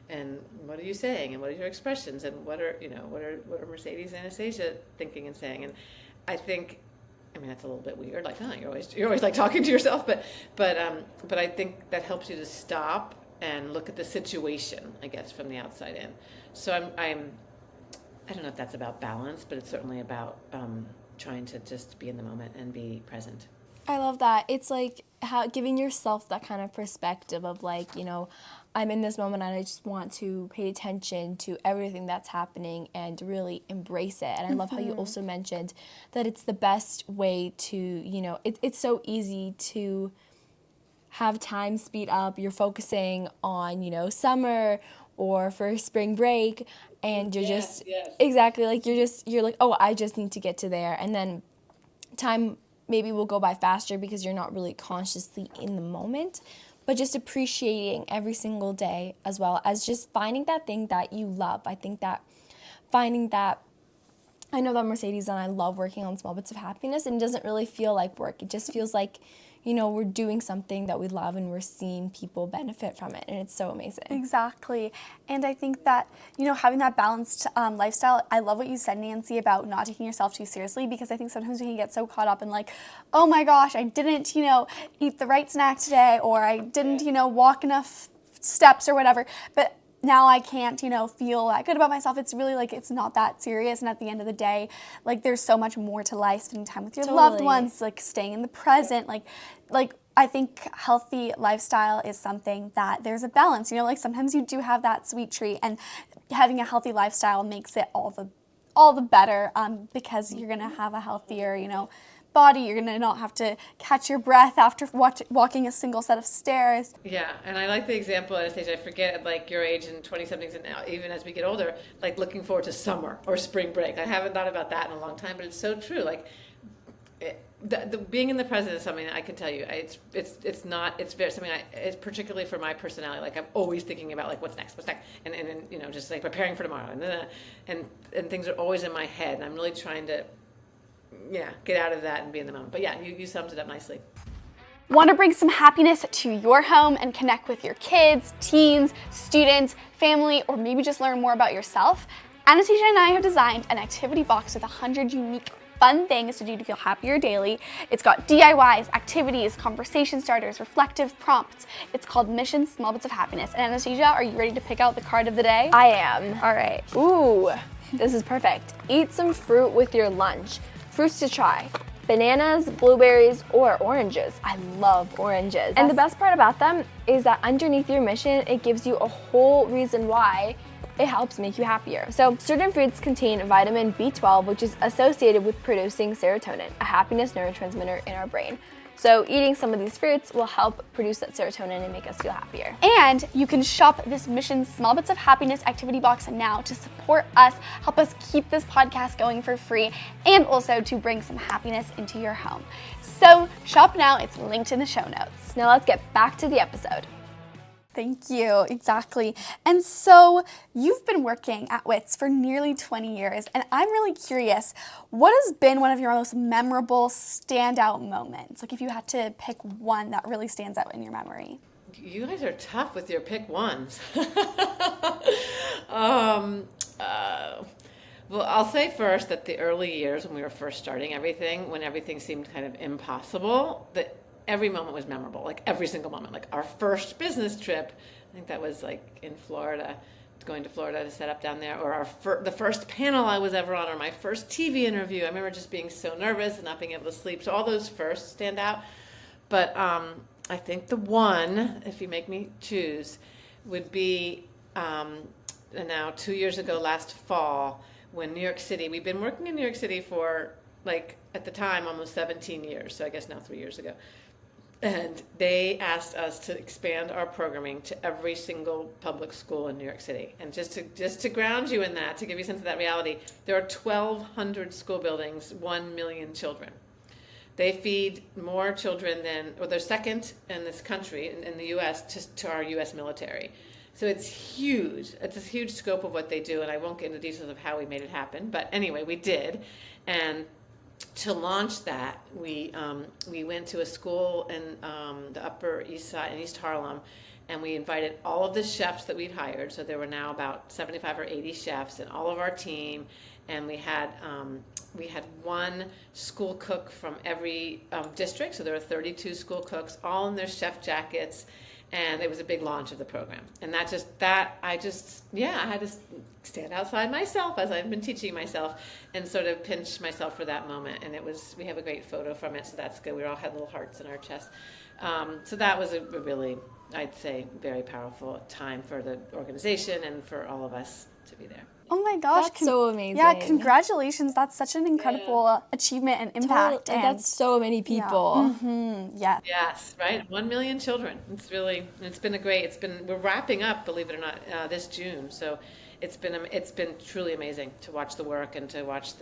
and what are you saying, and what are your expressions, and what are Mercedes and Anastasia thinking and saying? And I think, I mean, that's a little bit weird, like, you're always like talking to yourself, but I think that helps you to stop and look at the situation, I guess, from the outside in. So I don't know if that's about balance, but it's certainly about trying to just be in the moment and be present. I love that. It's like giving yourself that kind of perspective of, like, I'm in this moment and I just want to pay attention to everything that's happening and really embrace it. And I love how you also mentioned that it's the best way to, it's so easy to have time speed up. You're focusing on, summer or for spring break, and you're exactly, like, you're like, oh, I just need to get to there. And then time maybe will go by faster because you're not really consciously in the moment, but just appreciating every single day, as well as just finding that thing that you love. I think that I know that Mercedes and I love working on small bits of happiness, and it doesn't really feel like work. It just feels like, we're doing something that we love and we're seeing people benefit from it, and it's so amazing. Exactly. And I think that, having that balanced lifestyle, I love what you said, Nancy, about not taking yourself too seriously, because I think sometimes we can get so caught up in, like, oh my gosh, I didn't, eat the right snack today, or I didn't, walk enough steps or whatever, but now I can't, feel that good about myself. It's really, like, it's not that serious. And at the end of the day, like, there's so much more to life, spending time with your loved ones, like, staying in the present, like I think healthy lifestyle is something that there's a balance, like, sometimes you do have that sweet treat, and having a healthy lifestyle makes it all the better, because you're going to have a healthier, body. You're going to not have to catch your breath after walking a single set of stairs. Yeah, and I like the example, Anastasia, I forget, at, like, your age and 20-somethings, and now, even as we get older, like, looking forward to summer or spring break. I haven't thought about that in a long time, but it's so true. Like, the being in the present is something that I can tell you, it's very something it's particularly for my personality. Like, I'm always thinking about, like, what's next, and just, like, preparing for tomorrow, and things are always in my head, and I'm really trying to get out of that and be in the moment. But yeah, you summed it up nicely. Want to bring some happiness to your home and connect with your kids, teens, students, family, or maybe just learn more about yourself? Anastasia and I have designed an activity box with 100 unique fun things to do to feel happier daily. It's got DIYs, activities, conversation starters, reflective prompts. It's called Mission Small Bits of Happiness. And Anastasia, are you ready to pick out the card of the day? I am. All right. Ooh, this is perfect. Eat some fruit with your lunch. Fruits to try: bananas, blueberries, or oranges. I love oranges. And the best part about them is that underneath your mission, it gives you a whole reason why it helps make you happier. So certain fruits contain vitamin B12, which is associated with producing serotonin, a happiness neurotransmitter in our brain. So eating some of these fruits will help produce that serotonin and make us feel happier. And you can shop this Mission Small Bits of Happiness activity box now to support us, help us keep this podcast going for free, and also to bring some happiness into your home. So shop now, it's linked in the show notes. Now let's get back to the episode. Thank you, exactly. And so you've been working at WITS for nearly 20 years, and I'm really curious, what has been one of your most memorable standout moments? Like if you had to pick one that really stands out in your memory. You guys are tough with your pick ones. Well, I'll say first that the early years when we were first starting everything, when everything seemed kind of impossible, that every moment was memorable, like every single moment. Like our first business trip, I think that was like in Florida, going to Florida to set up down there, or the first panel I was ever on, or my first TV interview. I remember just being so nervous and not being able to sleep. So all those first stand out. But I think the one, if you make me choose, would be now 2 years ago, last fall, when New York City, we've been working in New York City for like, at the time, almost 17 years. So I guess now 3 years ago. And they asked us to expand our programming to every single public school in New York City. And just to ground you in that, to give you a sense of that reality, there are 1,200 school buildings, 1 million children. They feed more children than, or they're second in this country, in the U.S., to our U.S. military. So it's huge. It's a huge scope of what they do, and I won't get into details of how we made it happen. But anyway, we did. And to launch that, we went to a school in the Upper East Side, in East Harlem, and we invited all of the chefs that we'd hired. So there were now about 75 or 80 chefs and all of our team, and we had one school cook from every district. So there were 32 school cooks, all in their chef jackets. And it was a big launch of the program. And I had to stand outside myself, as I've been teaching myself, and sort of pinch myself for that moment. And we have a great photo from it, so that's good. We all had little hearts in our chest. So that was a really, I'd say, very powerful time for the organization and for all of us to be there. Oh my gosh. That's so amazing. Yeah, congratulations. That's such an incredible achievement and impact. And that's so many people. Yeah. Mm-hmm. Yeah. Yes, right? 1 million children. We're wrapping up, believe it or not, this June. So it's been truly amazing to watch the work and to watch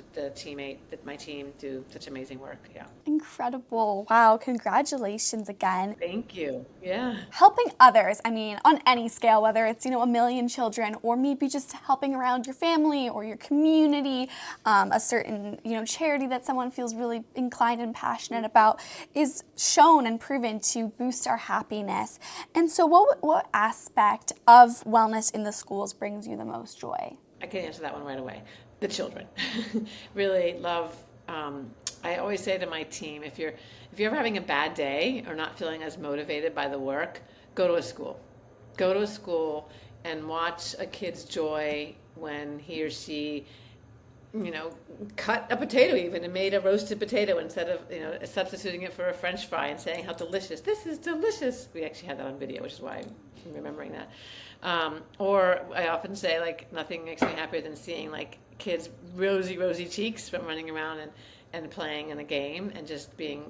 my team do such amazing work. Yeah. Incredible. Wow. Congratulations again. Thank you. Yeah. Helping others, I mean, on any scale, whether it's, 1 million children or maybe just helping around your family or your community, a certain, charity that someone feels really inclined and passionate about, is shown and proven to boost our happiness. And so what aspect of wellness in the schools brings you the most joy? I can answer that one right away. The children. Really love, I always say to my team, if you're ever having a bad day or not feeling as motivated by the work, go to a school. Go to a school and watch a kid's joy when he or she, cut a potato even and made a roasted potato instead of, substituting it for a French fry and saying how delicious. This is delicious. We actually had that on video, which is why I'm remembering that. Or I often say, nothing makes me happier than seeing, kids' rosy cheeks from running around and playing in a game and just being,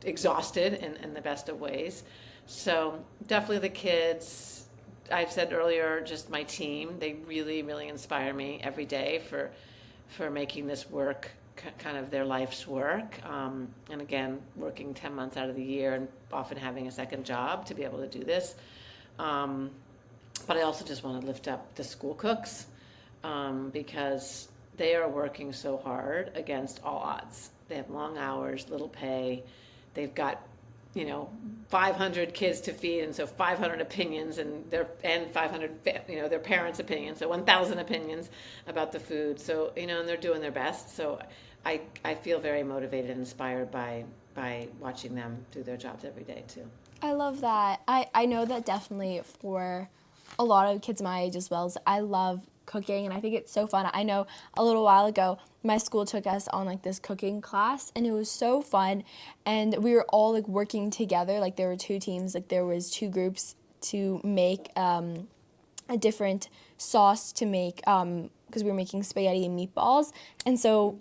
exhausted in the best of ways. So definitely the kids. I've said earlier, just my team, they really, really inspire me every day for making this work kind of their life's work. And again, working 10 months out of the year and often having a second job to be able to do this. But I also just want to lift up the school cooks because they are working so hard against all odds. They have long hours, little pay. They've got 500 kids to feed, and so 500 opinions, and 500 their parents' opinions, so 1,000 opinions about the food. So and they're doing their best. So I feel very motivated and inspired by watching them do their jobs every day too. I love that. I know that definitely for a lot of kids my age as well, I love cooking, and I think it's so fun. I know a little while ago my school took us on like this cooking class, and it was so fun, and we were all like working together. Like there were 2 teams, like there was 2 groups to make a different sauce to make because we were making spaghetti and meatballs, and so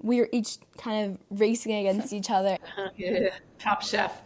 we were each kind of racing against each other. Yeah. Top chef.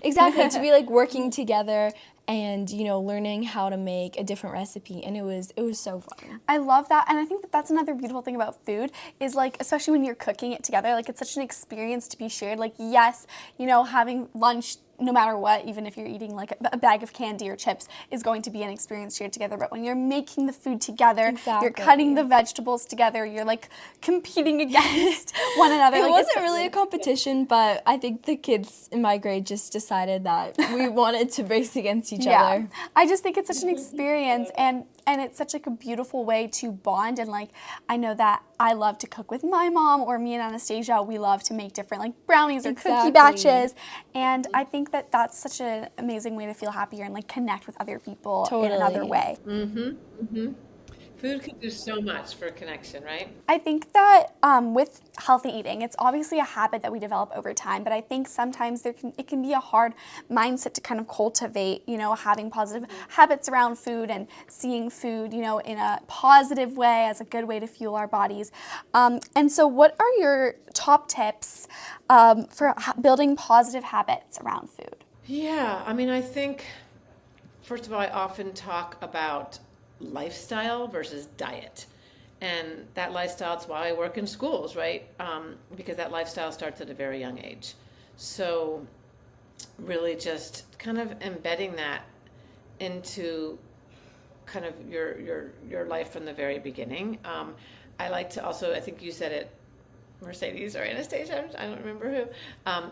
Exactly, to be like working together and, you know, learning how to make a different recipe, and it was so fun. I love that, and I think that that's another beautiful thing about food is like, especially when you're cooking it together, like it's such an experience to be shared. Like, yes, you know, having lunch, no matter what, even if you're eating like a bag of candy or chips, is going to be an experience shared together. But when you're making the food together, Exactly. you're cutting the vegetables together, you're like competing against one another. It like, wasn't really a competition, but I think the kids in my grade just decided that we wanted to race against each other. I just think it's such an experience, and it's such like a beautiful way to bond. And like, I know that I love to cook with my mom, or me and Anastasia, we love to make different like brownies or cookie Exactly. batches, and I think that that's such an amazing way to feel happier and like connect with other people in another Totally. way. Food can do so much for connection, right? I think that with healthy eating, it's obviously a habit that we develop over time, but I think sometimes it can be a hard mindset to kind of cultivate, you know, having positive habits around food and seeing food, you know, in a positive way as a good way to fuel our bodies. And so what are your top tips for building positive habits around food? Yeah, I mean, I think, first of all, I often talk about lifestyle versus diet. And that lifestyle is why I work in schools, right? Because that lifestyle starts at a very young age. So really just kind of embedding that into kind of your life from the very beginning. I like to also, I think you said it, Mercedes or Anastasia, I don't remember who,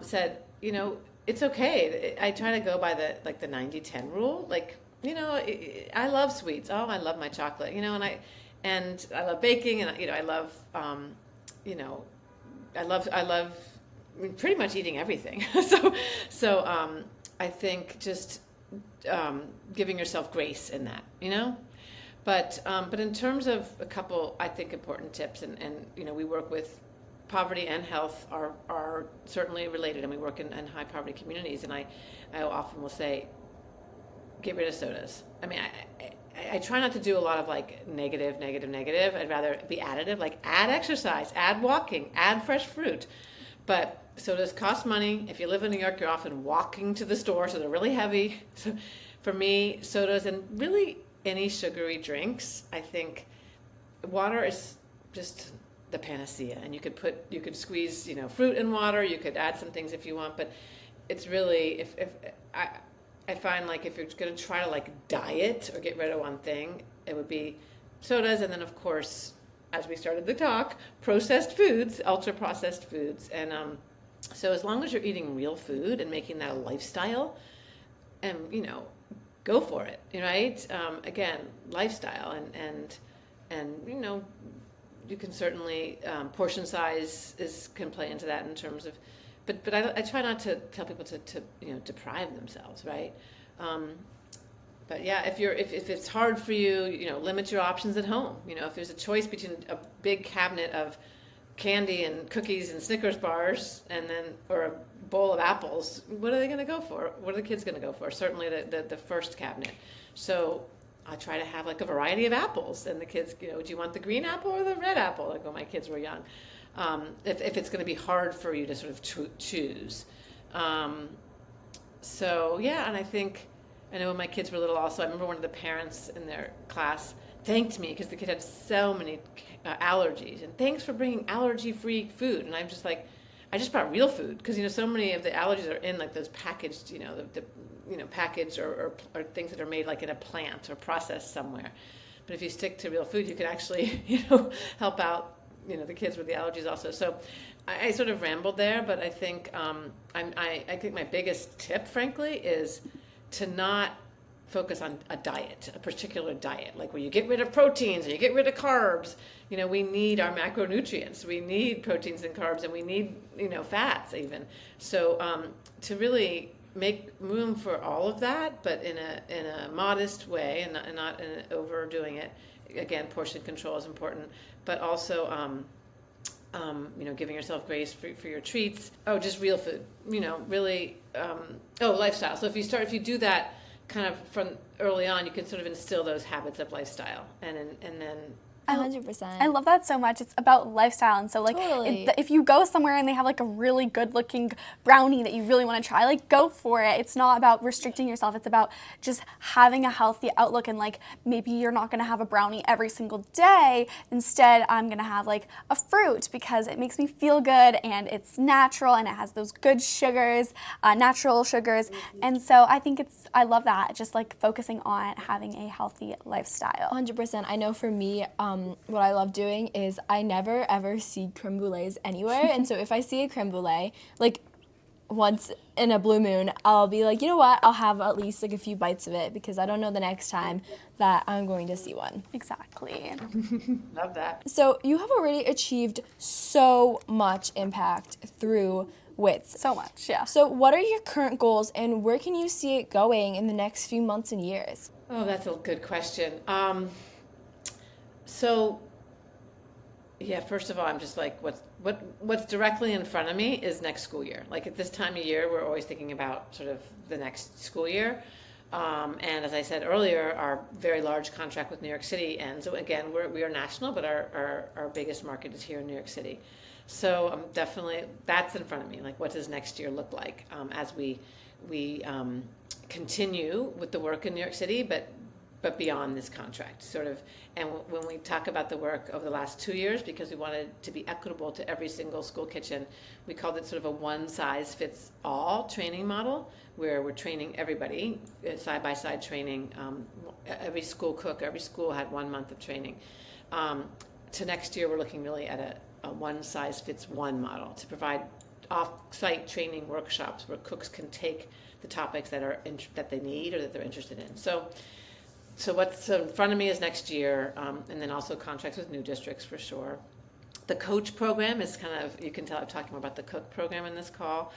said, you know, it's okay. I try to go by the 90-10 rule. Like, you know, I love sweets. Oh, I love my chocolate. You know, and I love baking, and you know, I love, you know, I love pretty much eating everything. So I think just giving yourself grace in that, you know. But in terms of a couple, I think, important tips, and you know, we work with poverty and health are certainly related, and we work in high poverty communities, and I often will say, get rid of sodas. I mean, I try not to do a lot of like negative. I'd rather be additive, like add exercise, add walking, add fresh fruit. But sodas cost money. If you live in New York, you're often walking to the store, so they're really heavy. So for me, sodas and really any sugary drinks, I think water is just the panacea. And you could squeeze, you know, fruit in water. You could add some things if you want, but it's really, I find like if you're going to try to like diet or get rid of one thing, it would be sodas, and then of course, as we started the talk, processed foods, ultra processed foods. And so as long as you're eating real food and making that a lifestyle, and you know, go for it, right? Again, lifestyle, and you know, you can certainly portion size can play into that in terms of. But I try not to tell people to you know, deprive themselves, right? But yeah, if it's hard for you, you know, limit your options at home. You know, if there's a choice between a big cabinet of candy and cookies and Snickers bars, or a bowl of apples, what are they going to go for? What are the kids going to go for? Certainly the first cabinet. So I try to have like a variety of apples, and the kids, you know, do you want the green apple or the red apple? Like when my kids were young. If it's going to be hard for you to sort of choose. So yeah, and I know when my kids were little also, I remember one of the parents in their class thanked me because the kid had so many allergies, and thanks for bringing allergy-free food. And I'm just like, I just brought real food, because you know, so many of the allergies are in like those packaged, you know, the you know, packaged or things that are made like in a plant or processed somewhere. But if you stick to real food, you can actually, you know, help out, you know, the kids with the allergies also. So I sort of rambled there, but I think I think my biggest tip, frankly, is to not focus on a diet, a particular diet, like where you get rid of proteins or you get rid of carbs. You know, we need our macronutrients. We need proteins and carbs, and we need, you know, fats even. So to really make room for all of that, but in a modest way, and not in overdoing it. Again, portion control is important, but also you know, giving yourself grace for your treats. Oh, just real food. You know, really. Lifestyle. So if you do that kind of from early on, you can sort of instill those habits of lifestyle, and then 100%. I love that so much. It's about lifestyle. And so, like, Totally. if you go somewhere and they have, like, a really good-looking brownie that you really want to try, like, go for it. It's not about restricting yourself. It's about just having a healthy outlook. And, like, maybe you're not going to have a brownie every single day. Instead, I'm going to have, like, a fruit because it makes me feel good and it's natural and it has those good sugars, natural sugars. And so I think I love that, just, like, focusing on having a healthy lifestyle. 100%. I know for me, what I love doing is I never ever see creme brulees anywhere. And so if I see a creme brulee, like once in a blue moon, I'll be like, you know what, I'll have at least like a few bites of it because I don't know the next time that I'm going to see one. Exactly. love that. So you have already achieved so much impact through WITS. So much, yeah. So what are your current goals and where can you see it going in the next few months and years? Oh, that's a good question. So, yeah, first of all, I'm just like, what's directly in front of me is next school year. Like at this time of year, we're always thinking about sort of the next school year. And as I said earlier, our very large contract with New York City ends. So again, we are national, but our biggest market is here in New York City. So definitely that's in front of me. Like, what does next year look like as we continue with the work in New York City, but beyond this contract, sort of. And when we talk about the work over the last 2 years, because we wanted to be equitable to every single school kitchen, we called it sort of a one-size-fits-all training model, where we're training everybody, side-by-side training. Every school cook, every school had 1 month of training. To next year, we're looking really at a one-size-fits-one model to provide off-site training workshops where cooks can take the topics that they need or that they're interested in. So what's in front of me is next year, and then also contracts with new districts for sure. The coach program is kind of, you can tell I'm talking more about the cook program in this call.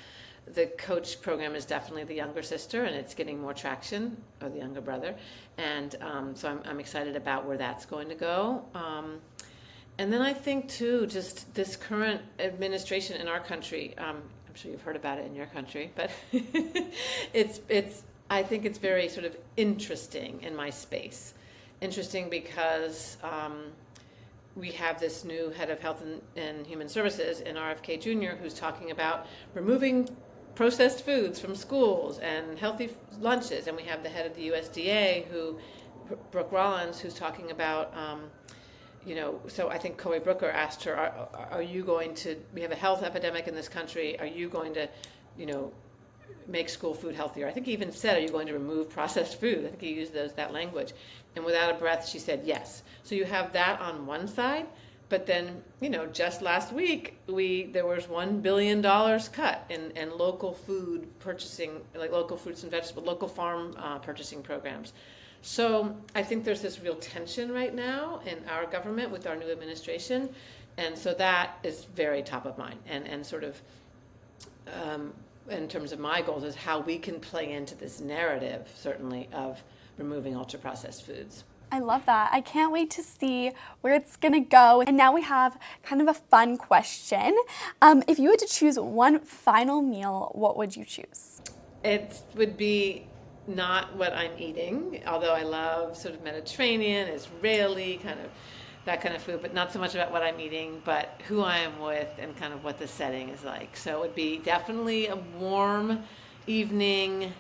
The coach program is definitely the younger sister, and it's getting more traction, or the younger brother. And so I'm excited about where that's going to go. And then I think too, just this current administration in our country, I'm sure you've heard about it in your country, but I think it's very sort of interesting in my space. Interesting because we have this new head of health and human services in RFK Jr. who's talking about removing processed foods from schools and healthy lunches. And we have the head of the USDA, Brooke Rollins, who's talking about, so I think Cory Booker asked her, are you going to, we have a health epidemic in this country, are you going to, make school food healthier? I think he even said, are you going to remove processed food? I think he used that language. And without a breath, she said yes. So you have that on one side, but then, just last week, there was $1 billion cut in local food purchasing, like local fruits and vegetables, local farm purchasing programs. So I think there's this real tension right now in our government with our new administration. And so that is very top of mind and sort of, in terms of my goals, is how we can play into this narrative, certainly, of removing ultra-processed foods. I love that. I can't wait to see where it's gonna go. And now we have kind of a fun question. If you had to choose one final meal, what would you choose? It would be not what I'm eating, although I love sort of Mediterranean, Israeli, that kind of food, but not so much about what I'm eating, but who I am with and kind of what the setting is like. So it would be definitely a warm evening,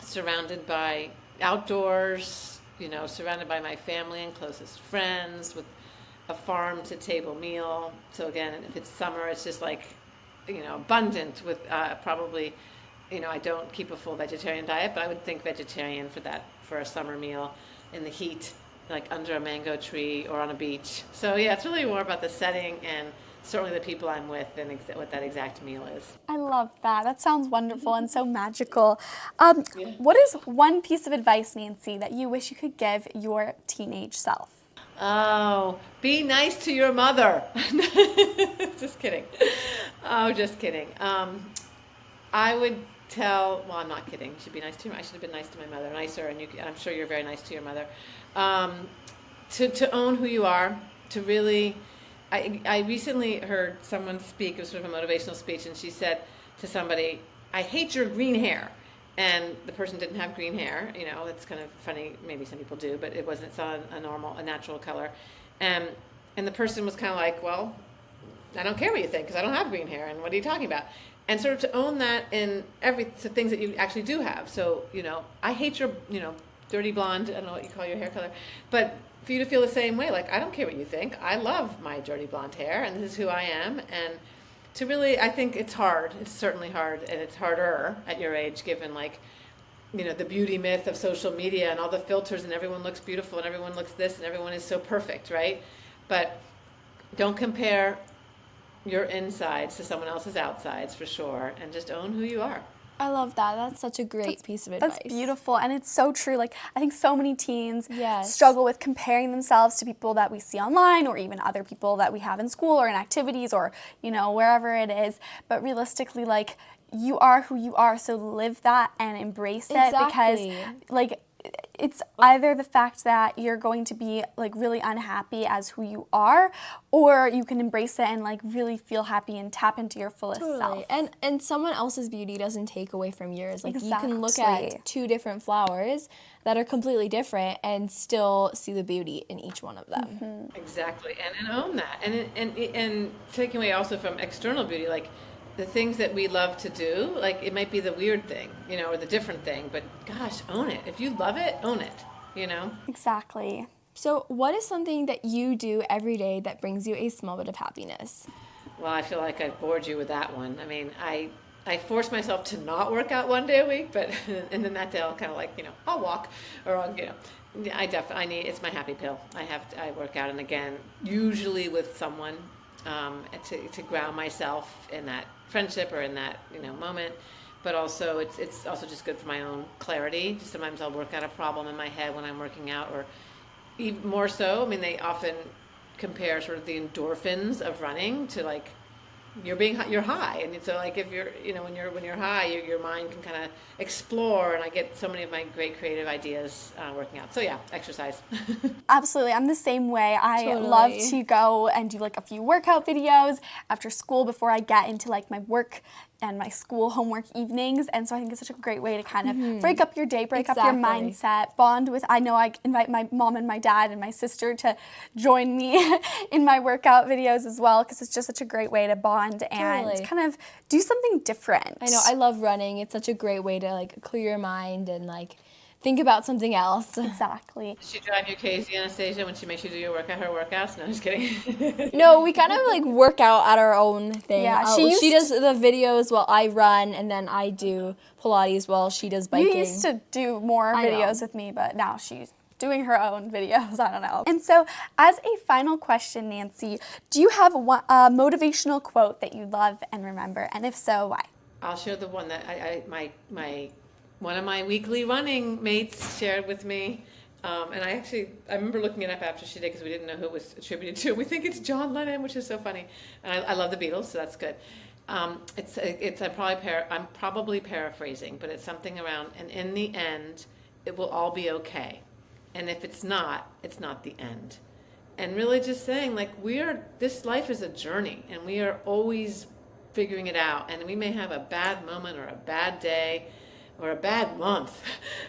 surrounded by outdoors, surrounded by my family and closest friends, with a farm-to-table meal. So again, if it's summer, it's just like, abundant with probably, I don't keep a full vegetarian diet, but I would think vegetarian for a summer meal in the heat, like under a mango tree or on a beach. So yeah, it's really more about the setting and certainly the people I'm with and what that exact meal is. I love that. That sounds wonderful and so magical. What is one piece of advice, Nancy, that you wish you could give your teenage self? Oh, be nice to your mother. Just kidding. Oh, just kidding. I would well, I'm not kidding. You should be nice to I should have been nice to my mother, nicer, and I'm sure you're very nice to your mother. To own who you are, to really, I recently heard someone speak, it was sort of a motivational speech, and she said to somebody, I hate your green hair. And the person didn't have green hair, it's kind of funny, maybe some people do, but it's not a natural color. And the person was kind of like, well, I don't care what you think because I don't have green hair, and what are you talking about? And sort of to own that in so things that you actually do have. So, I hate your, dirty blonde, I don't know what you call your hair color, but for you to feel the same way, like, I don't care what you think. I love my dirty blonde hair, and this is who I am. And to really, I think it's hard. It's certainly hard, and it's harder at your age, given the beauty myth of social media and all the filters, and everyone looks beautiful, and everyone looks this, and everyone is so perfect, right? But don't compare your insides to someone else's outsides, for sure, and just own who you are. I love that. That's such a great piece of advice. That's beautiful, and it's so true. Like, I think so many teens Yes. struggle with comparing themselves to people that we see online, or even other people that we have in school or in activities, or wherever it is. But realistically, like, you are who you are, so live that and embrace it, because it's either the fact that you're going to be really unhappy as who you are, or you can embrace it and really feel happy and tap into your fullest self. And someone else's beauty doesn't take away from yours. You can look Exactly. at two different flowers that are completely different and still see the beauty in each one of them. Exactly, and own that, and taking away also from external beauty, like the things that we love to do, like it might be the weird thing, or the different thing, but gosh, own it. If you love it, own it, Exactly. So what is something that you do every day that brings you a small bit of happiness? Well, I feel like I've bored you with that one. I mean, I force myself to not work out one day a week, but and then that day I'll kind of I'll walk, or I need, it's my happy pill. I work out, and again, usually with someone, to ground myself in that friendship or in that moment, but also it's also just good for my own clarity. Just sometimes I'll work out a problem in my head when I'm working out, or even more so, I mean, they often compare sort of the endorphins of running to you're high, and so if you're when you're high, your mind can kind of explore, and I get so many of my great creative ideas working out. So yeah, exercise. Absolutely, I'm the same way. I Totally. love to go and do a few workout videos after school before I get into my work and my school homework evenings, and so I think it's such a great way to kind of break up your day, break up your Exactly. mindset, bond with. I know I invite my mom and my dad and my sister to join me in my workout videos as well, because it's just such a great way to bond and Totally. kind of do something different. I know, I love running. It's such a great way to clear your mind and think about something else. Exactly. Does she drive you crazy, Anastasia, when she makes you do her workouts? No, just kidding. No, we kind of work out at our own thing. Yeah, she does the videos while I run, and then I do Pilates while she does biking. You used to do more I know. videos with me, but now she's doing her own videos. I don't know. And so, as a final question, Nancy, do you have a motivational quote that you love and remember? And if so, why? I'll share the one that one of my weekly running mates shared with me. And I remember looking it up after she did, because we didn't know who it was attributed to. We think it's John Lennon, which is so funny. And I love the Beatles, so that's good. I'm probably paraphrasing, but it's something around, and in the end, it will all be okay. And if it's not the end. And really just saying, this life is a journey, and we are always figuring it out. And we may have a bad moment or a bad day or a bad month,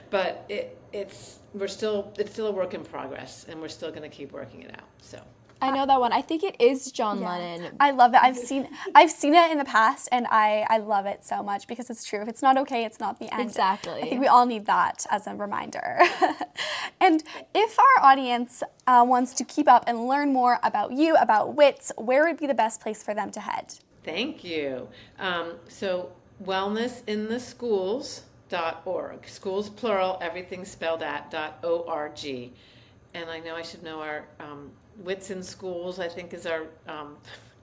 but it's still a work in progress, and we're still going to keep working it out. So I know that one. I think it is John Lennon. I love it. I've seen it in the past, and I love it so much, because it's true. If it's not okay, it's not the end. Exactly. I think we all need that as a reminder. And if our audience wants to keep up and learn more about you, about WITS, where would be the best place for them to head? thank you. So wellnessintheschools.org. Schools plural, everything spelled out, .org. And I know I should know our WITS in Schools, I think is our,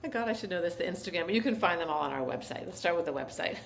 my God, I should know this, the Instagram. But you can find them all on our website. Let's start with the website.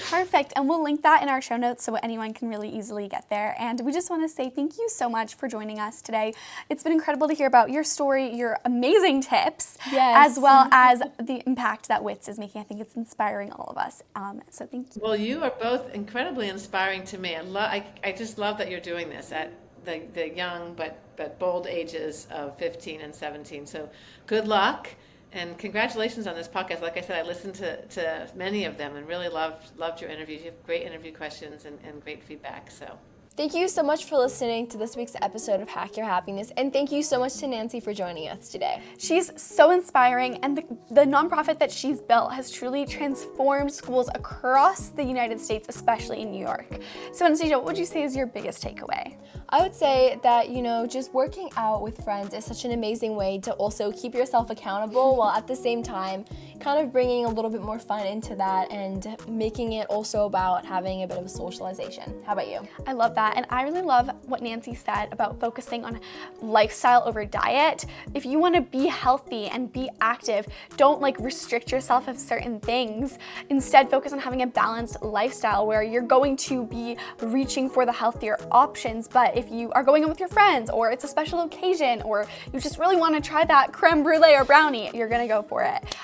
Perfect. And we'll link that in our show notes so anyone can really easily get there. And we just want to say thank you so much for joining us today. It's been incredible to hear about your story, your amazing tips, Yes. as well as the impact that WITS is making. I think it's inspiring all of us. So thank you. Well, you are both incredibly inspiring to me. I just love that you're doing this at the young but bold ages of 15 and 17. So good luck. And congratulations on this podcast. Like I said, I listened to many of them and really loved your interviews. You have great interview questions and great feedback. So Thank you so much for listening to this week's episode of Hack Your Happiness, and thank you so much to Nancy for joining us today. She's so inspiring, and the nonprofit that she's built has truly transformed schools across the United States, especially in New York. So Anastasia, what would you say is your biggest takeaway? I would say that, just working out with friends is such an amazing way to also keep yourself accountable while at the same time kind of bringing a little bit more fun into that and making it also about having a bit of a socialization. How about you? I love that, and I really love what Nancy said about focusing on lifestyle over diet. If you want to be healthy and be active, don't restrict yourself of certain things. Instead, focus on having a balanced lifestyle where you're going to be reaching for the healthier options. But if you are going out with your friends, or it's a special occasion, or you just really want to try that creme brulee or brownie, you're gonna go for it.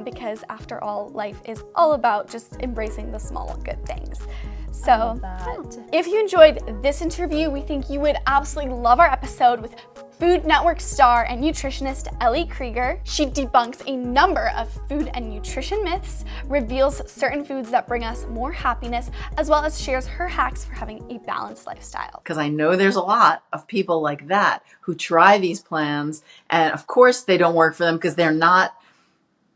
Because after all, life is all about just embracing the small good things. So if you enjoyed this interview, we think you would absolutely love our episode with Food Network star and nutritionist Ellie Krieger. She debunks a number of food and nutrition myths, reveals certain foods that bring us more happiness, as well as shares her hacks for having a balanced lifestyle. Because I know there's a lot of people like that who try these plans, and of course they don't work for them because they're not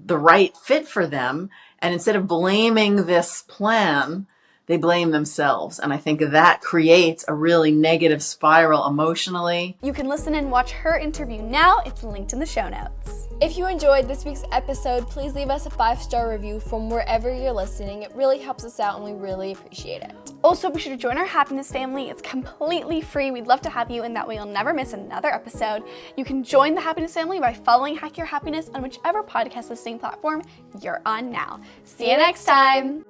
the right fit for them. And instead of blaming this plan, they blame themselves. And I think that creates a really negative spiral emotionally. You can listen and watch her interview now. It's linked in the show notes. If you enjoyed this week's episode, please leave us a 5-star review from wherever you're listening. It really helps us out and we really appreciate it. Also, be sure to join our happiness family. It's completely free. We'd love to have you, and that way you'll never miss another episode. You can join the happiness family by following Hack Your Happiness on whichever podcast listening platform you're on now. See you next time.